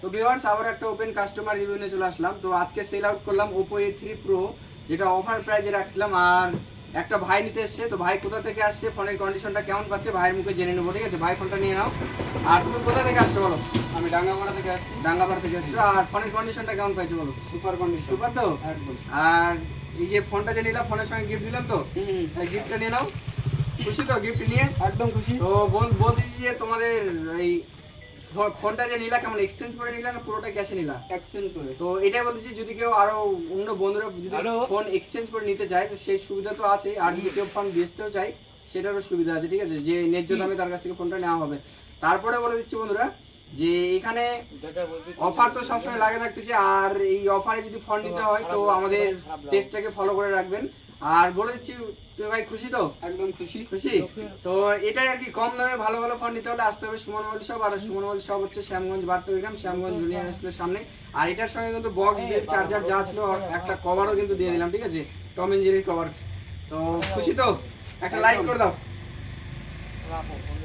তো ভিউয়ার্স আবার একটা ওপেন কাস্টমার রিভিউ নিয়ে চলে আসলাম। তো আজকে সেল আউট করলাম Oppo A3 Pro, যেটা অফার প্রাইজে রাখছিলাম। আর একটা ভাই নিতে এসছে, তো ভাই কোথা থেকে আসছে, ফোনের কন্ডিশনটা কেমন পাচ্ছে ভাইয়ের মুখে জেনে নেবো, ঠিক আছে? ভাই ফোনটা নিয়ে নাও। আর তুমি কোথা থেকে আসছো বলো? আমি ডাঙ্গাপাড়া থেকে আসছি। ডাঙ্গাপাড়া থেকে আসছো। আর ফোনের কন্ডিশনটা কেমন পাইছো বলো? Super condition. সুপার তো? একদম। আর এই যে ফোনটা যে নিলাম, ফোনের সঙ্গে গিফট দিলাম তো, এই গিফটটা নিয়ে নাও। খুশি তো গিফট নিয়ে? একদম খুশি। তো বলতেছি যে তোমাদের এই ফোনটা যে নিলা কেমন এক্সচেঞ্জ করে নিলা না পুরোটা ক্যাশে নিলা? এক্সচেঞ্জ করে। তো এটাই বলতেছি, যদি কেউ আরো অন্য বন্ধুরা যদি ফোন এক্সচেঞ্জ করে নিতে চায় তো সেই সুবিধা তো আছে। আর যদি কেউ ফোন বেচতেও চায় সেটারও সুবিধা আছে, ঠিক আছে? যে ন্যায্য দামে তার কাছ থেকে ফোনটা নেওয়া হবে। তারপরে বলে দিচ্ছি বন্ধুরা যে এখানে অফার তো সবসময় লাগে থাকতেছে। আর এই অফারে যদি ফোন নিতে হয় তো আমাদের পেজটাকে ফলো করে রাখবেন। আর বলে দিচ্ছি, তুই ভাই খুশি তো? একদম খুশি। খুশি তো এটাই আর কি। কম দামে ভালো ভালো ফোন নিতে হলে আসতে হবে সুমন মোবাইল শপ। আর সুমন মোবাইল শপ হচ্ছে শ্যামগঞ্জ বারতগ্রাম, শ্যামগঞ্জ জুনিয়র স্কুলের সামনে। আর এটার সঙ্গে কিন্তু বক্স বেল চার্জার যা ছিল একটা কভারও কিন্তু দিয়ে দিলাম, ঠিক আছে? টম এন্ড জেরির কভার। তো খুশি তো? একটা লাইক করে দাও।